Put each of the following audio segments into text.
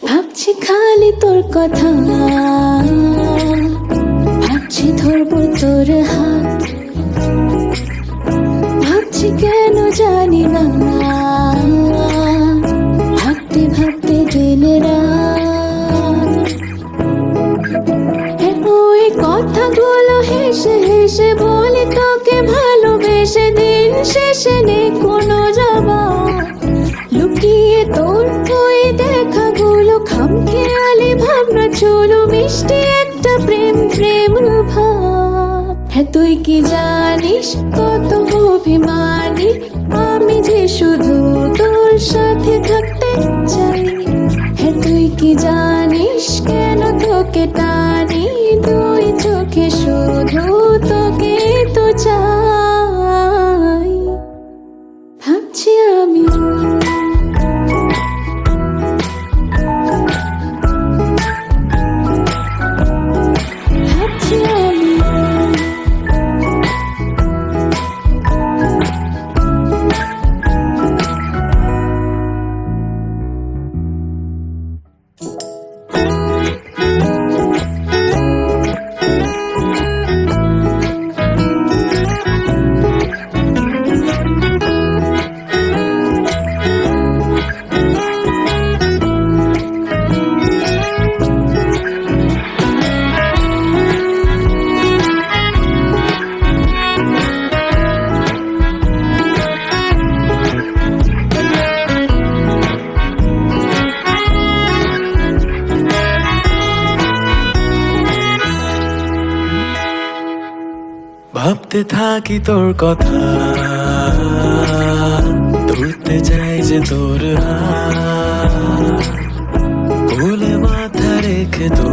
ভাবছি খালি তোর কথা, ভাবছি ধরবো তোর হাত, ভাবছি কেন জানি না, ভাবতে ভাবতে দিন রাত। ওই কথাগুলো হেসে হেসে বলি তোকে ভালোবেসে, দিন শেষে নেই কোনো জবাব। লুকিয়ে তোর ওই দেখাগুলো খামখেয়ালি ভাবনা চলো, মিষ্টি একটা প্রেম প্রেম ভাব। হ্যাঁ তুই কি জানিস কত অভিমানী আমি যে শুধু তোর সাথে থাকতে চাই। হ্যাঁ তুই কি জানিস কেন তোকে টানি, দুই চোখে শুধু তোকে তো চাই। ভাবছি আমি ভাবতে থাকি তোর কথা, ধরতে চাই যে তোর হাত, কোলে মাথা রেখে তো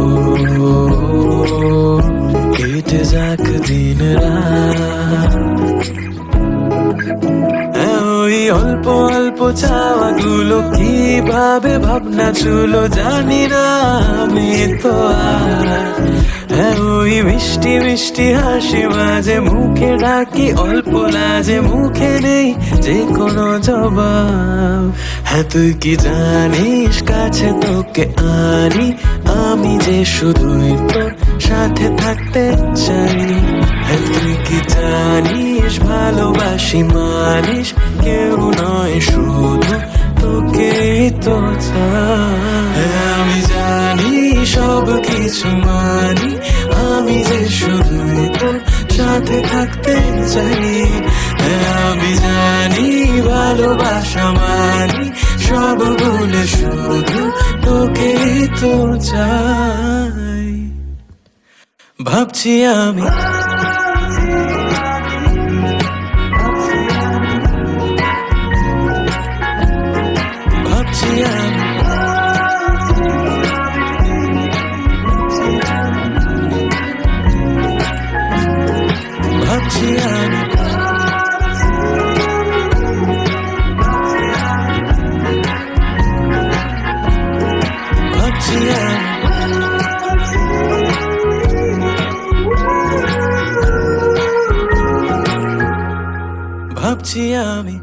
কেটে যাক দিন রাত। ওই অল্প অল্প চাওয়াগুলো কিভাবে ভাবনা চুলো জানি না আমি তো আর। হ্যাঁ ওই মিষ্টি মিষ্টি হাসি মাঝে মুখে ডাকি, অল্প লাজে মুখে নেই যে কোনো জবাব। হ্যাঁ তুই কি জানিস কাছে তোকে আনি আমি যে শুধুই তোর সাথে থাকতে চাই। হ্যাঁ তুই কি জানিস ভালোবাসি মানিস কেউ নয় শুধু তোকেই তো চাই। আমি জানি সব কিছু মানি আমি যে শুধুই তোর সাথে থাকতে চাই। আমি জানি ভালোবাসা মানি সব ভুলে শুধু তোকেই তো চাই। ভাবছি আমি ভাবছি আমি ভাবছি আমি ভাবছি আমি ভাবছি আমি